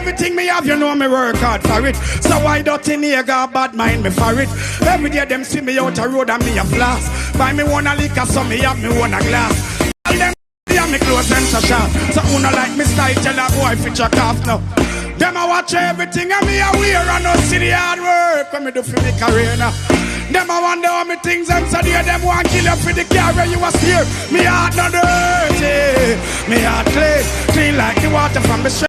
Everything me have, you know me work hard for it. So why don't you nigga bad mind me for it? Every day them see me out a road and me a flash. Buy me one a liquor, so me have me one a glass. All them me close them so sharp. So who no like me style, tell a boy fit your calf now. Them a watch everything and me a wear and no see the hard work when me do for me career now. Them a wonder how me things and so there them want kill you for the car where you was here. Me heart not dirty, me heart clean like the water from the stream.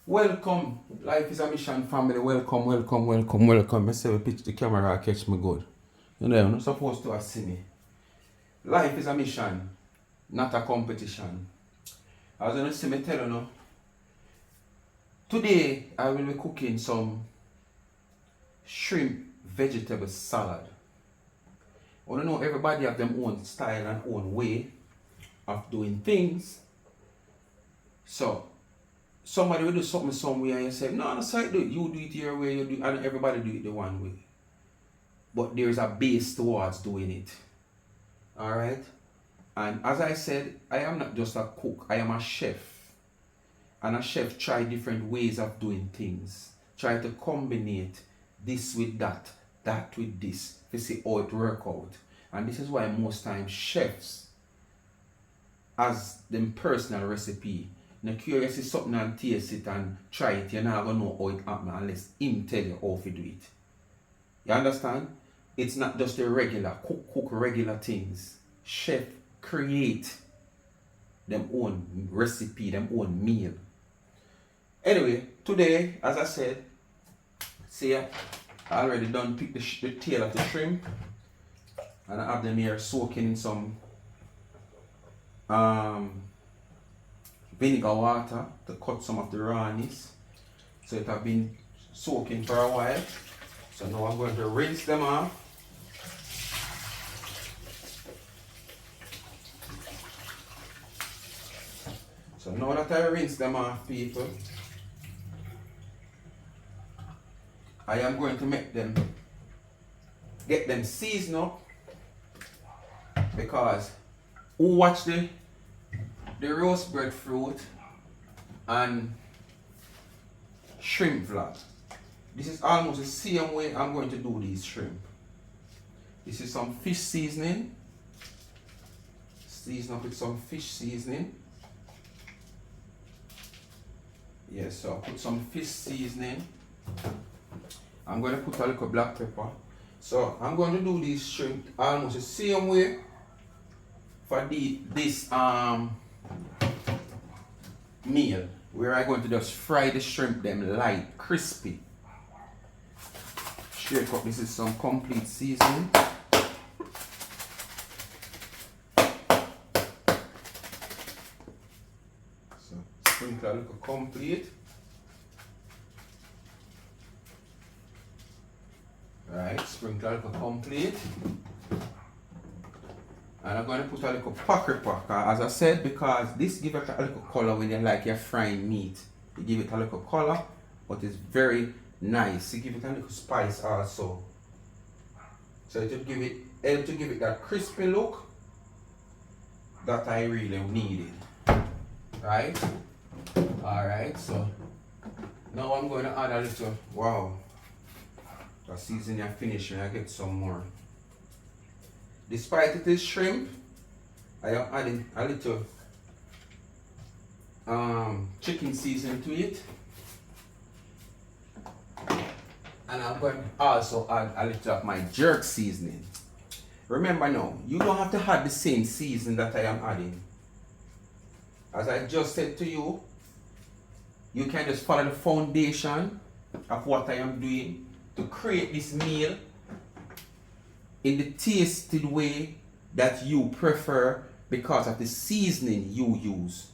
Welcome, Life is a Mission family. Welcome. I say we pitch the camera, catch me good. You know, you're not supposed to see me. Life is a mission, not a competition. I was gonna say me tell you now. Today I will be cooking some shrimp vegetable salad. I want to know everybody have their own style and own way of doing things. So somebody will do something some way and you say, no, that's how you do it. You do it your way, you do it, and everybody do it the one way. But there is a base towards doing it. Alright? And as I said, I am not just a cook, I am a chef. And a chef try different ways of doing things. Try to combine this with that with this, to see how it work out. And this is why most times chefs, as them personal recipe, now curious is something and taste it and try it, you're not gonna know how it happen unless him tell you how to do it. You understand? It's not just a regular cook regular things. Chef create them own recipe, them own meal. Anyway, today, as I said, see, I already done pick the tail of the shrimp, and I have them here soaking in some vinegar water to cut some of the rawness. So it have been soaking for a while. So now I'm going to rinse them off. So now that I rinse them off, people, I am going to get them seasoned up, because who watch the roast breadfruit and shrimp vlog, this is almost the same way I'm going to do these shrimp. This is some fish seasoning, season up with some fish seasoning. Yes, so I put some fish seasoning. I'm going to put a little black pepper. So I'm going to do these shrimp almost the same way for this meal, where I'm going to just fry the shrimp them light, crispy. Shake up, this is some complete seasoning. So sprinkle a little complete. Right, sprinkle a little complete. And I'm going to put a little paprika, as I said, because this gives it a little color when you like your frying meat. You give it a little color, but it's very nice. You give it a little spice also. So it will help to give it that crispy look that I really needed. Right? Alright, so now I'm going to add a little, wow. The seasoning I finish and I get some more. Despite it is shrimp, I am adding a little chicken seasoning to it. And I'm going to also add a little of my jerk seasoning. Remember now, you don't have to add the same seasoning that I am adding. As I just said to you, you can just follow the foundation of what I am doing to create this meal in the tasted way that you prefer because of the seasoning you use.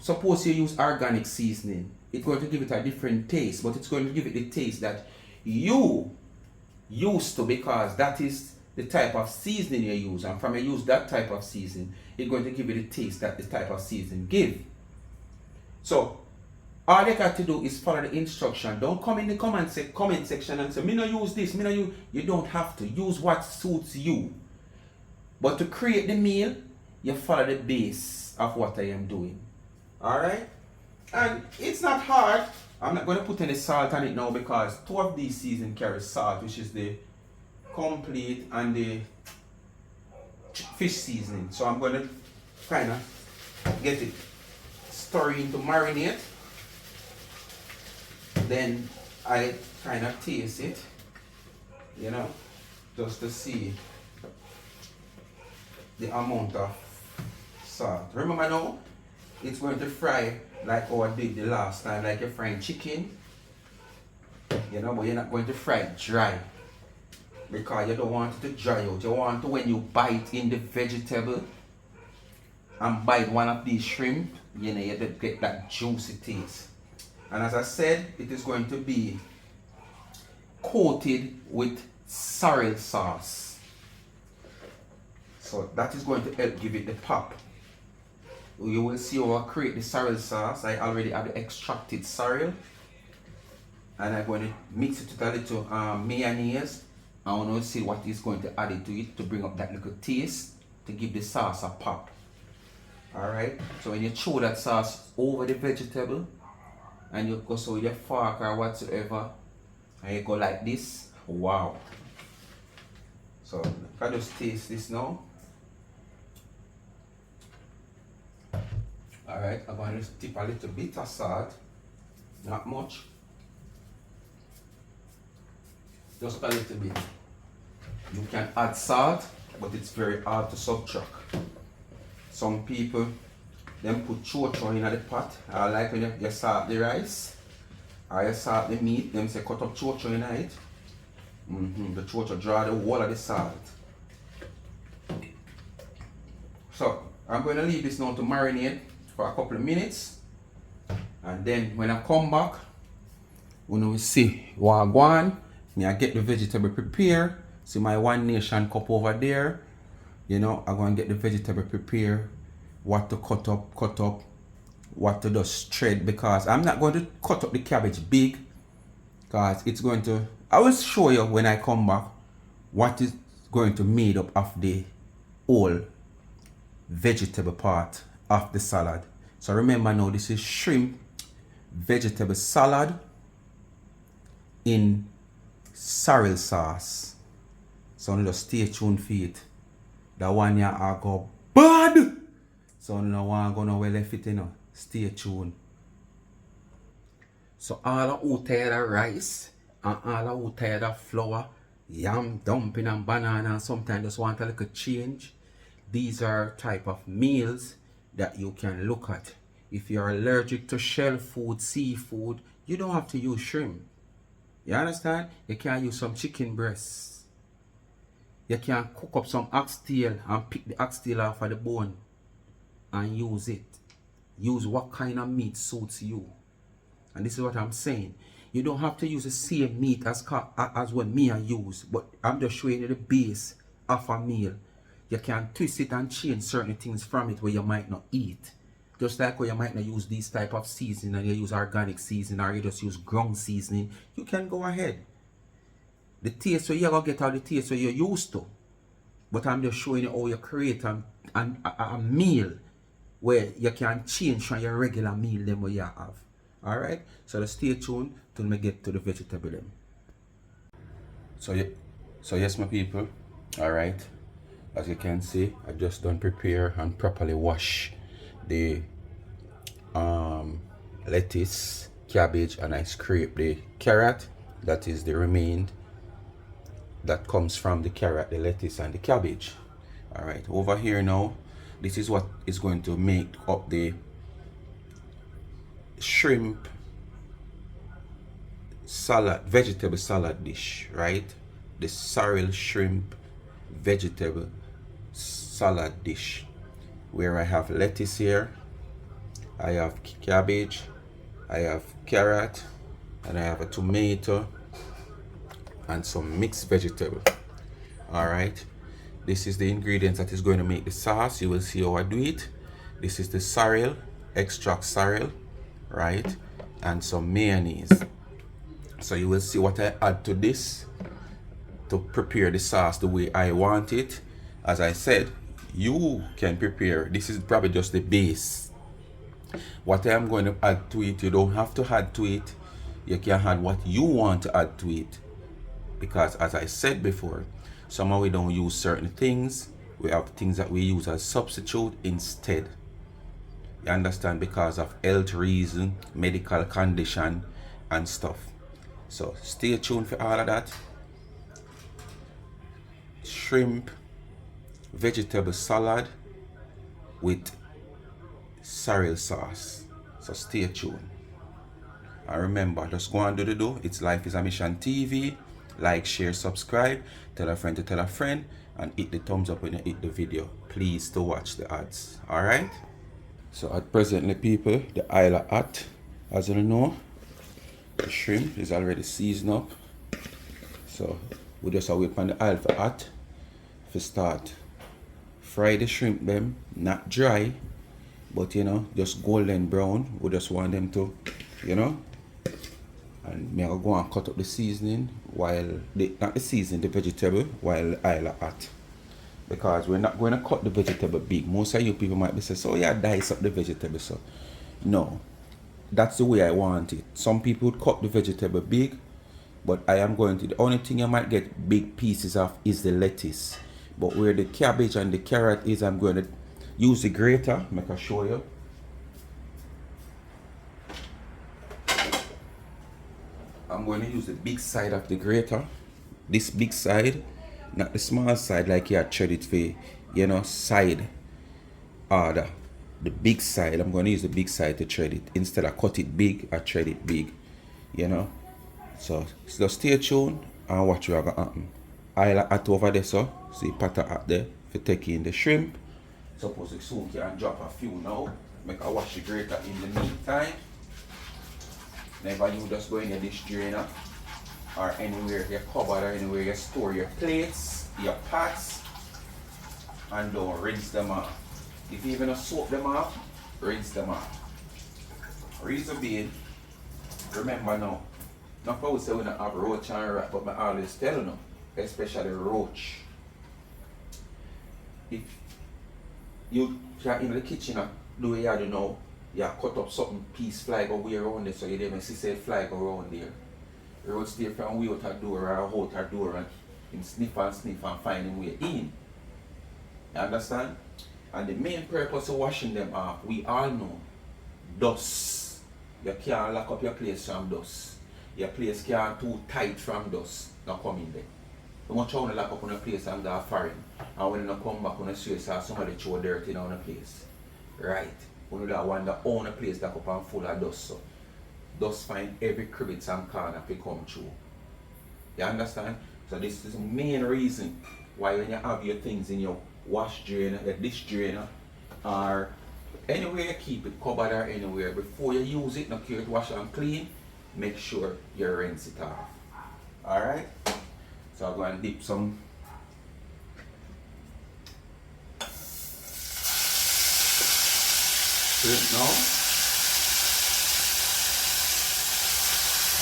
Suppose you use organic seasoning, it's going to give it a different taste, but it's going to give it the taste that you used to, because that is the type of seasoning you use, and from you use that type of seasoning, it's going to give you the taste that the type of seasoning give. So all you got to do is follow the instruction. Don't come in the comment section and say, me no use this, me no use. You don't have to. Use what suits you. But to create the meal, you follow the base of what I am doing. Alright? And it's not hard. I'm not going to put any salt on it now because 2 of these seasons carry salt, which is the complete and the fish seasoning. So I'm going to kind of get it stirring to marinate. Then I kind of taste it, you know, just to see the amount of salt. Remember now, it's going to fry like how I did the last time, like you're frying chicken, you know, but you're not going to fry it dry because you don't want it to dry out. You want to, when you bite in the vegetable and bite one of these shrimp, you know, you get that juicy taste. And as I said, it is going to be coated with sorrel sauce. So that is going to help give it the pop. You will see how I create the sorrel sauce. I already have the extracted sorrel. And I'm going to mix it with a little mayonnaise. I want to see what is going to add it to it to bring up that little taste to give the sauce a pop. Alright, so when you throw that sauce over the vegetable and you go so with your fork or whatsoever and you go like this, wow. So I just taste this now. Alright, I'm going to tip a little bit of salt, not much, just a little bit. You can add salt, but it's very hard to subtract. Some people, them put chocho in the pot. I like when you salt the rice or you salt the meat, them say cut up chocho in it. The chocho draw the whole of the salt. So I'm going to leave this now to marinate for a couple of minutes, and then when I come back, when we see what I want, I get the vegetable prepared. See my One Nation cup over there. You know, I'm going to get the vegetable prepared, what to cut up, what to just shred, because I'm not going to cut up the cabbage big, because it's going to, I will show you when I come back what is going to made up of the whole vegetable part of the salad. So remember now, this is shrimp vegetable salad in sorrel sauce. So just stay tuned for it. That one here I go bad. So no one gonna well left it, you know. Stay tuned. So all of who tired of rice and all of who tired of flour, yam, dumpling and banana, and sometimes just want a little change. These are type of meals that you can look at. If you're allergic to shell food, seafood, you don't have to use shrimp. You understand? You can use some chicken breasts. You can cook up some oxtail and pick the oxtail off of the bone and use it. Use what kind of meat suits you. And this is what I'm saying. You don't have to use the same meat as what me I use, but I'm just showing you the base of a meal. You can twist it and change certain things from it where you might not eat. Just like where you might not use these type of seasoning and you use organic seasoning or you just use ground seasoning, you can go ahead. The taste, so you're going to get out the taste so you're used to. But I'm just showing you how you create a meal where you can change from your regular meal them what you have. Alright? So just stay tuned till we get to the vegetable them. So yes my people, alright. As you can see, I just done prepare and properly wash the lettuce, cabbage, and I scrape the carrot. That is the remained that comes from the carrot, the lettuce, and the cabbage. Alright, over here now, this is what is going to make up the shrimp salad, vegetable salad dish, right? The sorrel shrimp vegetable salad dish, where I have lettuce here, I have cabbage, I have carrot, and I have a tomato and some mixed vegetable. Alright, this is the ingredients that is going to make the sauce. You will see how I do it. This is the sorrel, extract sorrel, right, and some mayonnaise. So you will see what I add to this to prepare the sauce the way I want it. As I said, you can prepare, this is probably just the base. What I am going to add to it, you don't have to add to it. You can add what you want to add to it. Because as I said before, somehow we don't use certain things. We have things that we use as substitute instead. You understand? Because of health reason, medical condition and stuff. So stay tuned for all of that. Shrimp vegetable salad with sorrel sauce. So stay tuned. And remember, just go and do the do. It's Life is a Mission TV. Like, share, subscribe. Tell a friend to tell a friend. And hit the thumbs up when you hit the video. Please to watch the ads. Alright? So at presently, people, the Isle of Hot, as you know, the shrimp is already seasoned up. So we just wait on the Isle of Hot to start. Fry the shrimp them, not dry, but you know, just golden brown. We just want them to, you know. And me go and cut up the seasoning while not the seasoning, the vegetable while the Isle of Hot. Because we're not going to cut the vegetable big. Most of you people might be saying, so yeah, dice up the vegetable. So no, that's the way I want it. Some people would cut the vegetable big, but I am going to, the only thing you might get big pieces of is the lettuce. But where the cabbage and the carrot is, I'm going to use the grater. Make I show you. I'm going to use the big side of the grater. This big side, not the small side like you thread it for, you know, side order. The big side, I'm going to use the big side to thread it. Instead of cut it big, I thread it big, you know. So just stay tuned and watch what going to happen. Isle of Hot over there, so see pot out there for taking the shrimp. Suppose we soon can drop a few now. Make a wash the grater in the meantime. Never you just go in your dish drainer or anywhere your cupboard or anywhere you store your plates, your pots, and don't rinse them off. If you even soak them off, rinse them off. Reason being, remember now, not for we say we don't have roach and rat, but I always tell you, especially roach. If you are in the kitchen and do what you have to know, you cut up something piece fly go way around there, so you didn't see say fly go around there. Roach stay from way out a door or out a door and him sniff and find him way in. You understand? And the main purpose of washing them off, we all know, dust. You can't lock up your place from dust. Your place can't too tight from dust. Not come in there. You want to lock up on a place and go foreign. And when you come back on a street, somebody throw dirt in on a place. Right. When you don't want to own a place that up and full of dust. So dust find every crevice and corner to come through. You understand? So this is the main reason why when you have your things in your wash drainer, your dish drainer, or anywhere you keep it, cupboard or anywhere, before you use it, not care to wash and clean, make sure you rinse it off. Alright? So I'm going to dip some shrimp now.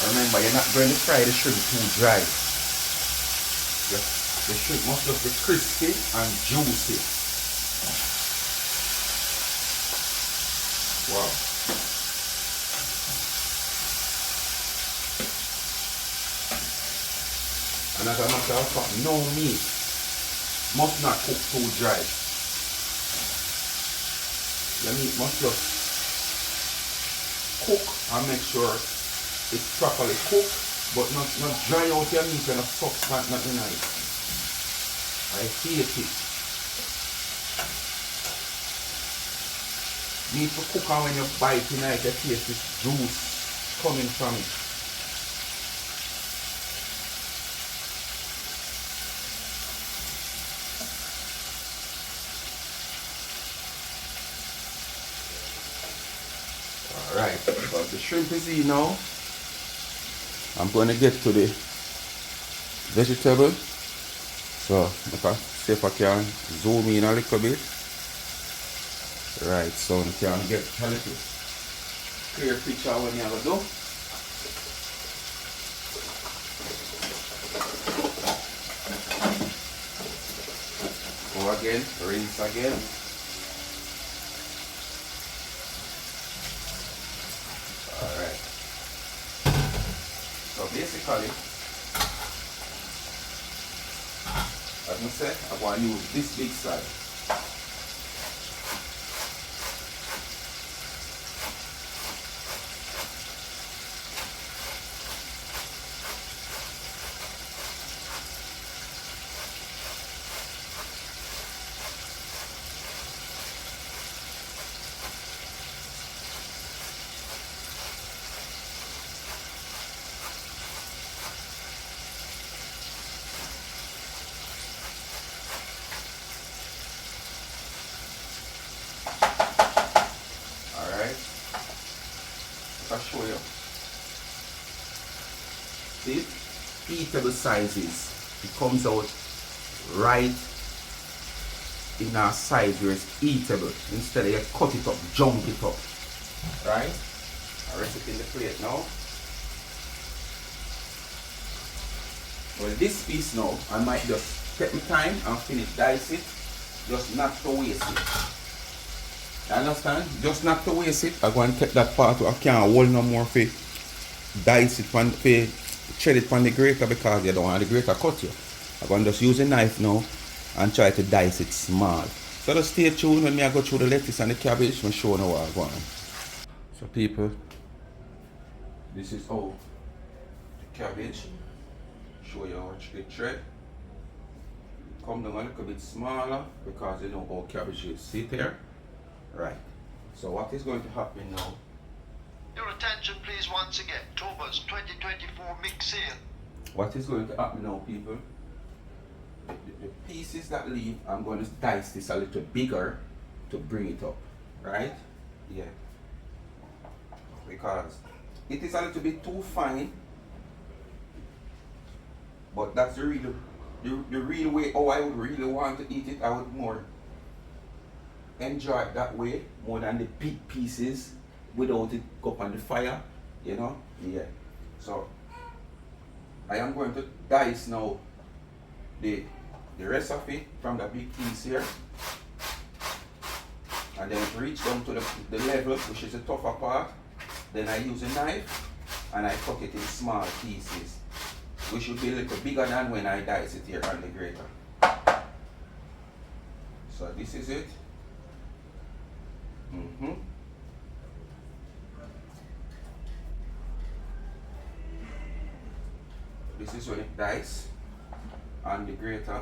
Remember, you're not going to fry the shrimp too dry. The shrimp must just be crispy and juicy. Wow. And as a matter of fact, no meat must not cook too dry. The meat must just cook and make sure it's properly cooked, but not dry out your meat and suck fat not in it. I hate it. Need to cook and when you bite in it, you taste this juice coming from it. Alright, so the shrimp is in now. I'm going to get to the vegetable. So, if I see if I can zoom in a little bit. Right, so you can get a little clear picture when you have to do. Go again, rinse again. Alright. So basically, as I said, I'm going to use this big side. Alright, I'll show you. See, eatable sizes. It comes out right in a size where it's eatable. Instead of you cut it up, jump it up. Right? I rest it in the plate now. Well, this piece now, I might just take my time and finish dice it, just not to waste it. You understand? Just not to waste it. I'm going to take that part I can't hold no more for dice it, for thread it on the grater because you don't want the grater cut you. I'm going to just use a knife now and try to dice it small. So just stay tuned when I go through the lettuce and the cabbage and show you what I'm going. So people, this is how the cabbage, show you how the thread. Come down a little bit smaller because you know how cabbage is. See there? Right. So what is going to happen now? Your attention please once again. Toba's 2024 mix sale. What is going to happen now, people? The pieces that leave, I'm going to dice this a little bigger to bring it up. Right? Yeah. Because it is a little bit too fine. But that's the real way how I would really want to eat it. I would more enjoy it that way more than the big pieces without it go up on the fire, you know. Yeah. So I am going to dice now the rest of it from the big piece here, and then reach down to the level which is the tougher part. Then I use a knife and I cut it in small pieces, which should be a little bigger than when I dice it here on the grater. So this is it. This is when it dice on the grater.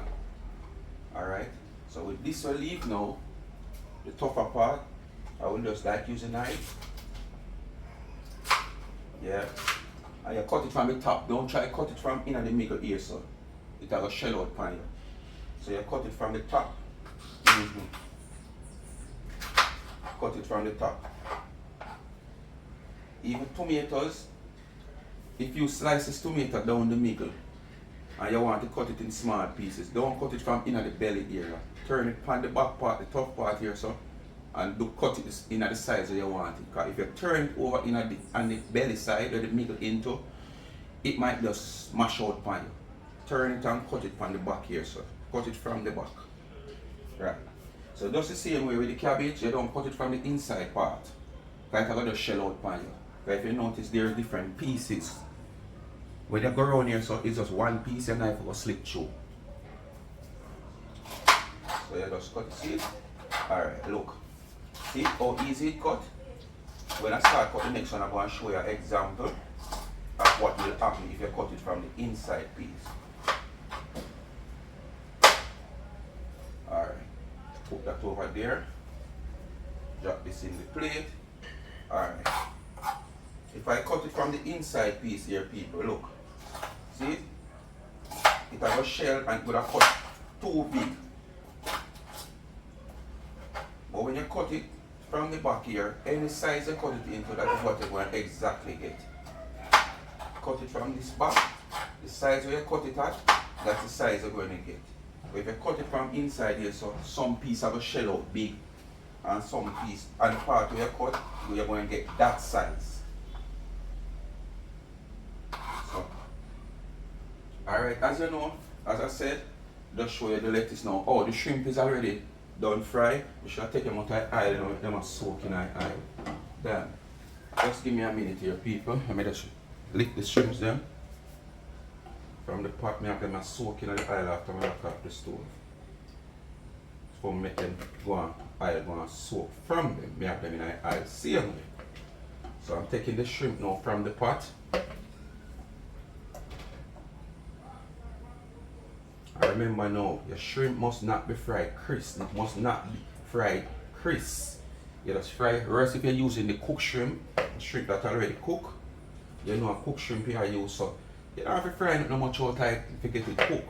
Alright, so with this will leave now, the tougher part, I will just like use a knife. Yeah, and you cut it from the top. Don't try to cut it from in the middle here, so it will shell out pan you. So you cut it from the top. Cut it from the top. Even tomatoes, if you slice this tomato down the middle and you want to cut it in small pieces, don't cut it from in the belly area. Turn it on the back part, the tough part here, so, and do cut it in the size where you want it. Because if you turn it over in on the belly side or the middle into, it might just smash out pan you. Turn it and cut it from the back here, so cut it from the back. Right. So just the same way with the cabbage, you don't cut it from the inside part. Like I got to shell out pan you. But if you notice, there are different pieces. When you go around here, so it's just one piece, your knife will slip through. So you just cut it, see it? Alright, look. See how easy it cut? When I start cut the next one, I'm going to show you an example of what will happen if you cut it from the inside piece. Alright, put that over there. Drop this in the plate. Alright. If I cut it from the inside piece here, people, look. See? It has a shell and it would have cut too big. But when you cut it from the back here, any size you cut it into, that is what you're going to exactly get. Cut it from this back, the size where you cut it at, that's the size you're going to get. But if you cut it from inside here, so some piece have a shell out big, and some piece, and the part where you cut, you're going to get that size. So, alright, as you know, as I said, just show you the lettuce now. Oh, the shrimp is already done fry. We should take them out of the oil and let them soak in the oil. Then, just give me a minute here, people. Let me just lick the shrimps then. From the pot, me have them soak in the oil after I lock off the stove. So make them go on oil, go and soak from them. Me have them in the oil same way. So I'm taking the shrimp now from the pot. I remember now, your shrimp must not be fried crisp. It must not be fried crisp. You just fry it. Whereas if you're using the cooked shrimp that already cooked, you know a cooked shrimp you use, so you don't have to fry it no much out like if you get it cooked.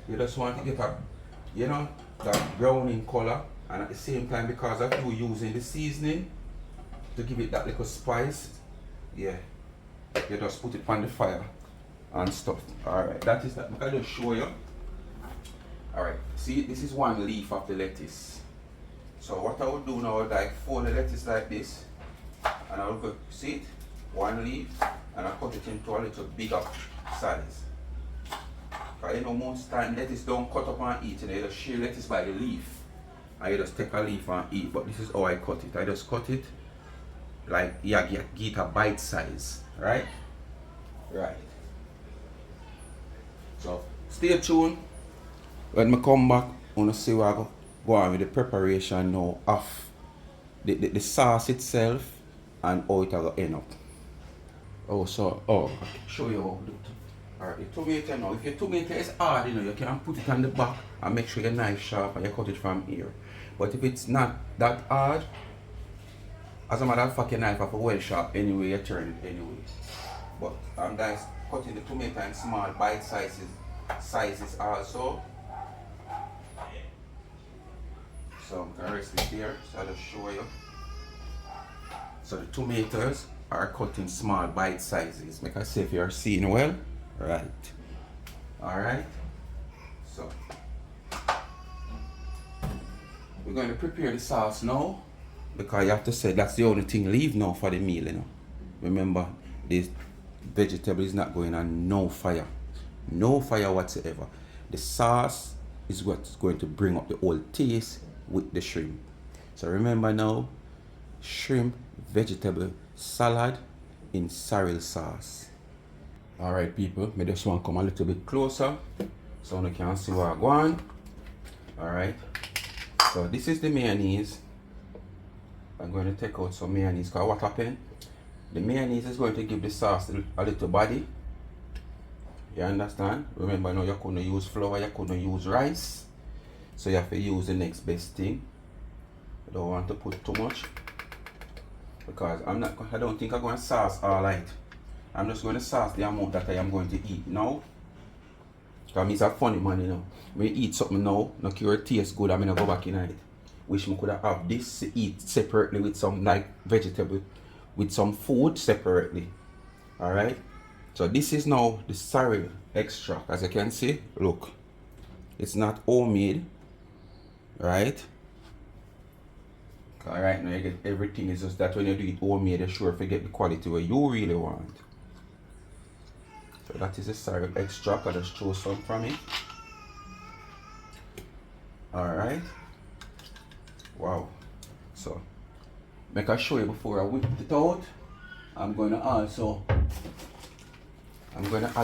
You just want to get a, you know, that browning color, and at the same time, because of you using the seasoning to give it that little spice, yeah, you just put it on the fire and stuff. Alright, that is that. I can just show you. Alright, see, this is one leaf of the lettuce. So what I would do now is like fold the lettuce like this, and I will go, see it, one leaf, and I cut it into a little bigger size. Because you know most time lettuce don't cut up and eat, you just shear lettuce by the leaf, and you just take a leaf and eat. But this is how I cut it. I just cut it like you get a bite size, right? Right. So stay tuned. When I come back, I want to see what I go on with the preparation now of the sauce itself and how it will end up. Oh, so, I'll show you how to do it. Alright, the tomato now, if your tomato is hard, you know, you can put it on the back and make sure your knife sharp and you cut it from here. But if it's not that hard, as a matter of fact, your knife have a well sharp anyway, you turn it anyway. But I'm guys cutting the tomato in small bite sizes also. So I'm gonna rest it there, so I'll just show you. So the tomatoes are cut in small bite sizes. Make I see if you're seeing well. Right. Alright. So we're going to prepare the sauce now, because you have to say that's the only thing leave now for the meal, you know. Remember, this vegetable is not going on no fire. No fire whatsoever. The sauce is what's going to bring up the whole taste with the shrimp. So remember now, shrimp vegetable salad in sorrel sauce. Alright people, I just want to come a little bit closer so you can see what I'm going. Alright, so this is the mayonnaise. I'm going to take out some mayonnaise, because what happened, the mayonnaise is going to give the sauce a little body. You understand? Remember now, you couldn't use flour, you couldn't use rice, so you have to use the next best thing. You don't want to put too much, because I don't think I'm going to sauce all right. I'm just going to sauce the amount that I am going to eat now. Because it's a funny man, you know. When you eat something now, no cure it tastes good, I'm going to go back in it. Wish I could have this to eat separately with some like vegetable, with some food separately. Alright. So this is now the sorrel extract. As you can see, look. It's not homemade. Right? Alright, now you get everything. Is just that when you do it homemade, you're sure if you get the quality where you really want. So that is the sorrel extract. I just throw some from it. Alright. Wow. So make I show you before I whip it out. I'm going to add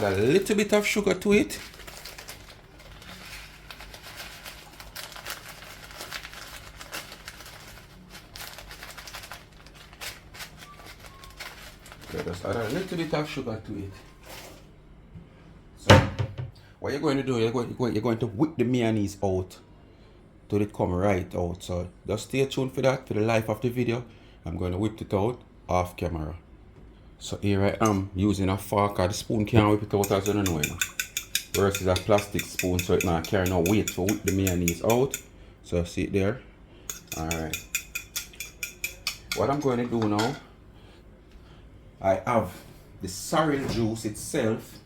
a little bit of sugar to it. Okay, just add a little bit of sugar to it. So what you're going to do, you're going to whip the mayonnaise out till it come right out. So just stay tuned for that, for the life of the video. I'm going to whip it out off camera. So here I am using a fork, or the spoon can't whip it out, as you don't know, you know. Versus a plastic spoon, so it not carry no weight to whip the mayonnaise out. So see it there. Alright. What I'm going to do now, I have the sorrel juice itself,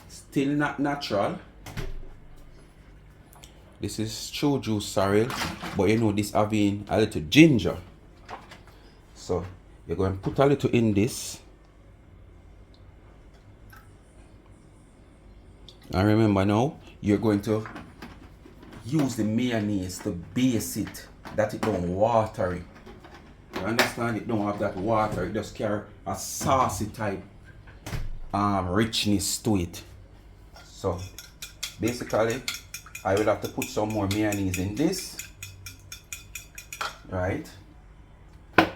still not natural. This is true juice sorrel, but you know this having a little ginger. So you're going to put a little in this. And remember now, you're going to use the mayonnaise to base it, that it don't watery. You understand? It don't have that water, it just carry a saucy type richness to it. So basically I will have to put some more mayonnaise in this, right?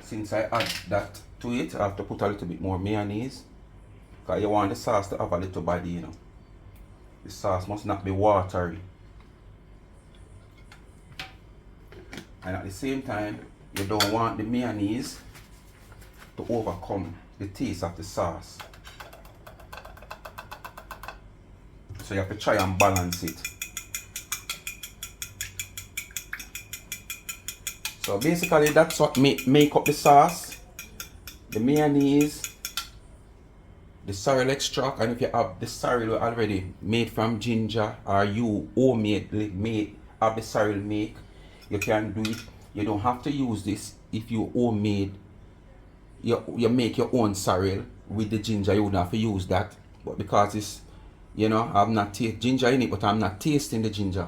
Since I add that to it, I have to put a little bit more mayonnaise, because you want the sauce to have a little body, you know. The sauce must not be watery. And at the same time, you don't want the mayonnaise to overcome the taste of the sauce. So you have to try and balance it. So basically that's what make up the sauce. The mayonnaise, the sorrel extract, and if you have the sorrel already made from ginger, or you homemade made have the sorrel make, you can do it. You don't have to use this if you homemade. You make your own sorrel with the ginger, you wouldn't have to use that. But because it's, you know, I'm not ginger in it, but I'm not tasting the ginger,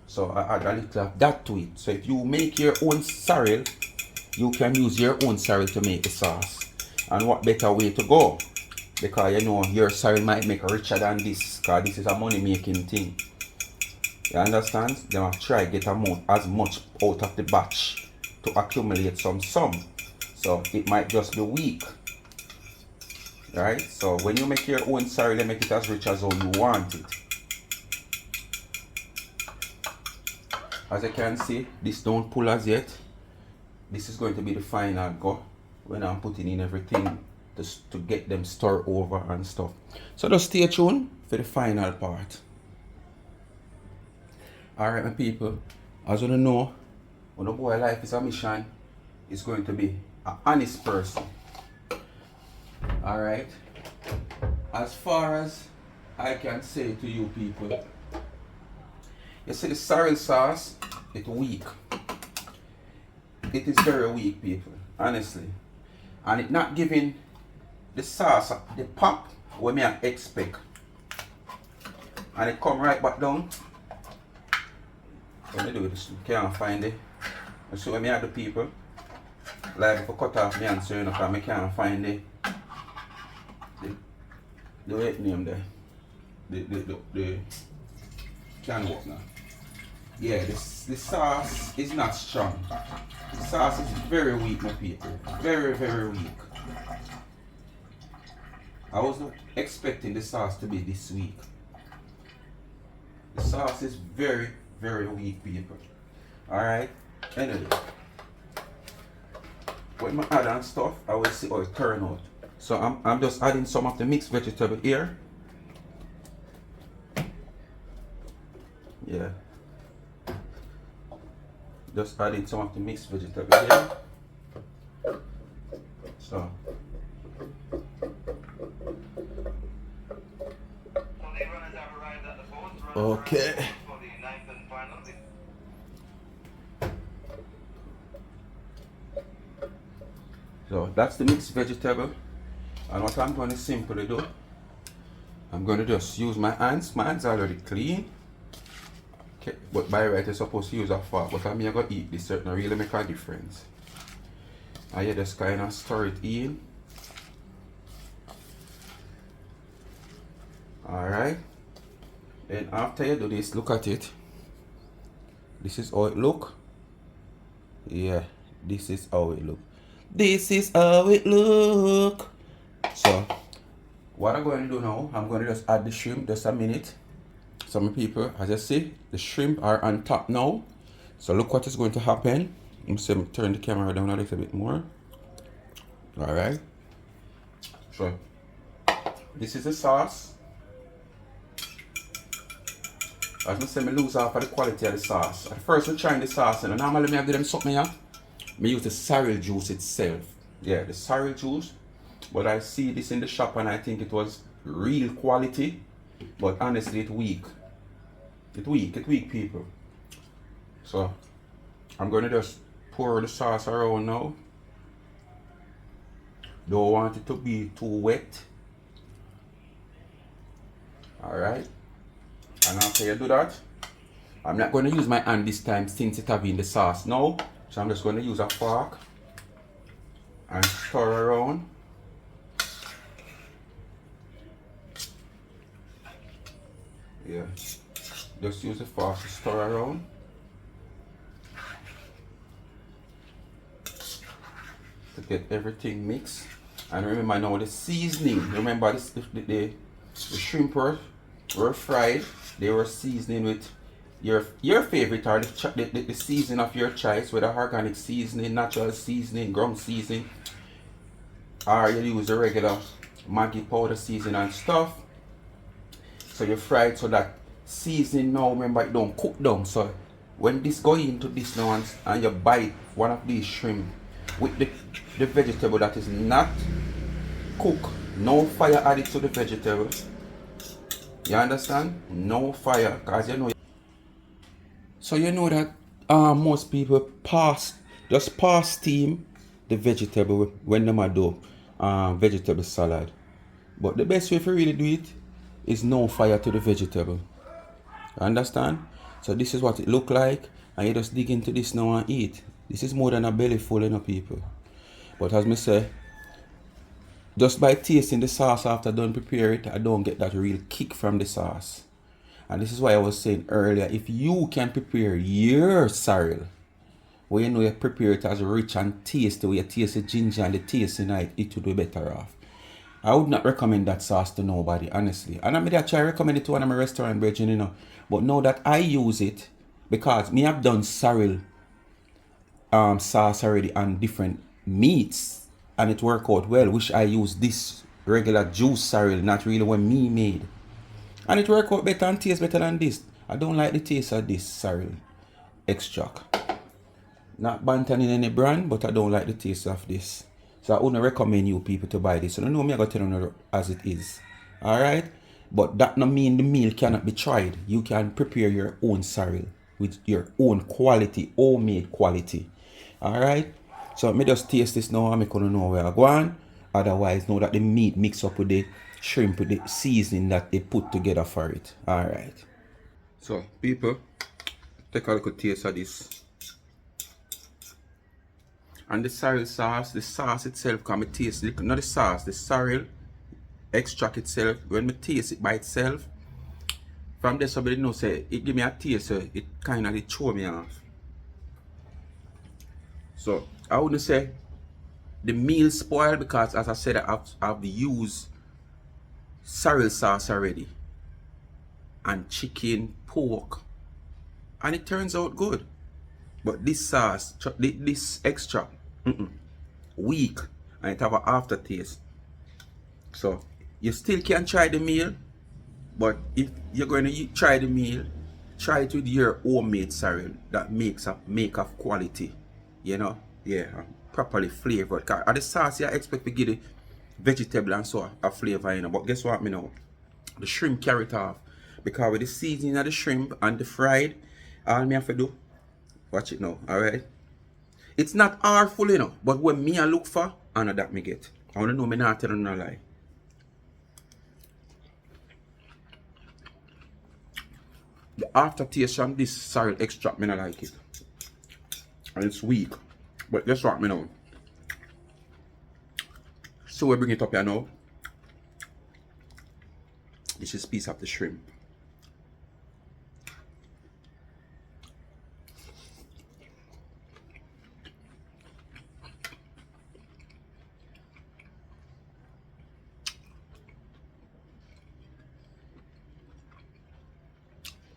so I add a little of that to it. So if you make your own sorrel, you can use your own sorrel to make the sauce. And what better way to go? Because you know your sorrel might make richer than this, because this is a money making thing. You understand? They must try get as much out of the batch to accumulate some sum. So it might just be weak. Right? So when you make your own sorrel, you make it as rich as how you want it. As you can see, this don't pull as yet. This is going to be the final go when I'm putting in everything to get them stir over and stuff. So just stay tuned for the final part. Alright, my people, as you know, when a boy life is a mission, it's going to be an honest person. Alright, as far as I can say to you people, you see the sorrel sauce, it's weak. It is very weak, people, honestly. And it's not giving the sauce the pop what me I expect. And it come right back down. What me do with this? Can't find it. I show me other people. Like if I cut off my answer, you know, because I can't find the weight name there. The can work now. Yeah, this sauce is not strong. The sauce is very weak, my people. Very, very weak. I was not expecting the sauce to be this weak. The sauce is very, very weak, people. Alright? Anyway. When I add on stuff, I will see how it turn out. So I'm just adding some of the mixed vegetable here. Yeah. Just adding some of the mixed vegetable here. So. Okay. So that's the mixed vegetable. And what I'm going to simply do, I'm going to just use my hands. My hands are already clean. Okay, but by right you're supposed to use a fork, but I'm going to eat this, so it don't really make a difference. And you just kind of stir it in. Alright. Then after you do this, look at it. This is how it look. Yeah, this is how it look. This is how it look. So what I'm going to do now, I'm going to just add the shrimp just a minute. Some people, as I see, the shrimp are on top now. So look what is going to happen. I'm going to turn the camera down a little bit more. Alright. So this is the sauce. As I say, I lose half of the quality of the sauce. At first I'm trying the sauce, and normally I give them something here. I use the sorrel juice itself. Yeah, the sorrel juice. But I see this in the shop and I think it was real quality. But honestly, it's weak. It's weak, people. So I'm going to just pour the sauce around now. Don't want it to be too wet. Alright. And after you do that, I'm not going to use my hand this time since it have in the sauce now. So I'm just going to use a fork and stir around. Yeah. Just use the fork to stir around. To get everything mixed. And remember now the seasoning. Remember this, the shrimp were fried. They were seasoning with your favorite or the seasoning of your choice, whether organic seasoning, natural seasoning, ground seasoning, or you use the regular Maggi powder seasoning and stuff. So you fry it so that seasoning now, remember, it don't cook down. So when this go into this now and you bite one of these shrimp with the vegetable that is not cooked, no fire added to the vegetable. You understand? No fire, cause you know. So you know that most people just pass steam the vegetable when they do vegetable salad. But the best way to really do it is no fire to the vegetable. You understand? So this is what it look like, and you just dig into this now and eat. This is more than a belly full, you know, people. But as me say, just by tasting the sauce after done prepare it, I don't get that real kick from the sauce. And this is why I was saying earlier, if you can prepare your sorrel, where you know you prepare it as rich and tasty, where you taste the ginger and the taste in it would be better off. I would not recommend that sauce to nobody, honestly. And I may try recommend it to one of my restaurant brethren, you know. But now that I use it, because me have done sorrel sauce already on different meats, and it work out well, which I use this regular juice sorrel, not really what me made. And it work out better and taste better than this. I don't like the taste of this sorrel extract. Not banting in any brand, but I don't like the taste of this. So I wouldn't recommend you people to buy this. So don't know me, I gotta tell you as it is. Alright? But that no mean the meal cannot be tried. You can prepare your own sorrel with your own quality, homemade quality. Alright? So let me just taste this now and I'm gonna know where I go on. Otherwise, know that the meat mix up with the shrimp with the seasoning that they put together for it. Alright. So people, take a little taste of this. And the sorrel sauce, the sauce itself can be tasted, not the sauce, the sorrel extract itself, when me taste it by itself, from there somebody know say, it give me a taste, so it kind of throw me off. So, I wouldn't say the meal spoiled because as I said, I've used sorrel sauce already. And chicken, pork. And it turns out good. But this sauce, this extract, weak, and it have an aftertaste. So you still can try the meal, but if you're going to try the meal, try it with your homemade sorrel that make of quality, you know, yeah, properly flavored. Cause the sauce you expect to give the vegetable and so a flavor, you know. But guess what, me know, the shrimp carry it off because with the seasoning of the shrimp and the fried, all me have to do. Watch it now, alright? It's not hardful, you know, but when me I look for, I know that me get. I want to know me not telling no lie. The aftertaste from this sorrel extract, me not like it. And it's weak. But guess what, me know? So we bring it up here now. This is a piece of the shrimp.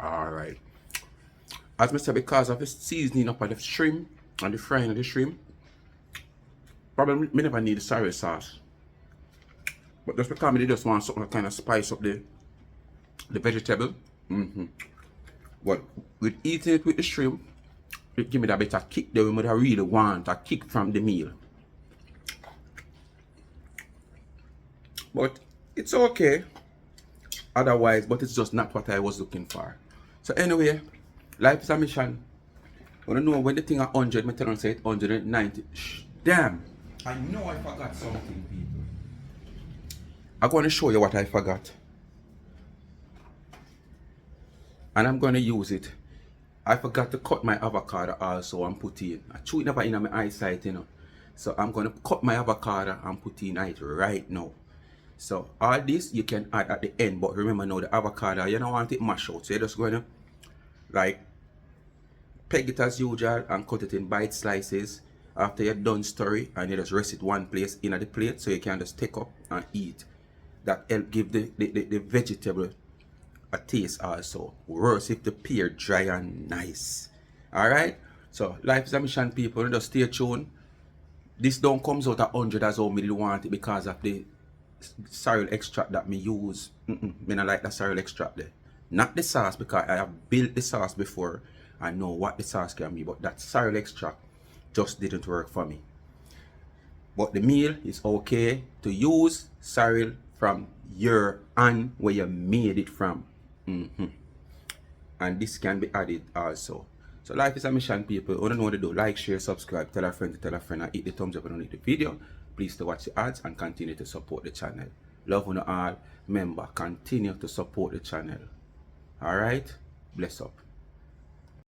Alright. As I said, because of the seasoning up of the shrimp and the frying of the shrimp, probably me never need the sorrel sauce. But just because I just want something to kind of spice up the vegetable. But with eating it with the shrimp, it give me that better kick that we really want, a kick from the meal. But it's okay. Otherwise, but it's just not what I was looking for. So anyway, life is a mission. I don't know when the thing at 100, I tell them say it's 190. Damn! I know I forgot something, people. I'm going to show you what I forgot. And I'm going to use it. I forgot to cut my avocado also and put in. I chew it never in my eyesight, you know. So I'm going to cut my avocado and put in it right now. So all this you can add at the end, but remember now the avocado, you don't want it mashed out. So you're just going to like peg it as usual and cut it in bite slices. After you're done stir, and you just rest it one place in the plate so you can just take up and eat. That help give the vegetable a taste also. Worse if the pear dry and nice. Alright? So life is a mission, people. Just stay tuned. This don't comes out 100 as how me want it because of the sorrel extract that me use. Me not like the sorrel extract there. Not the sauce, because I have built the sauce before. I know what the sauce can be, but that sorrel extract just didn't work for me. But the meal is okay to use sorrel from your hand where you made it from. And this can be added also. So life is a mission, people. You don't know what to do. Like, share, subscribe, tell a friend, and hit the thumbs up underneath the video. Please to watch the ads and continue to support the channel. Love on all. Remember, continue to support the channel. Alright? Bless up.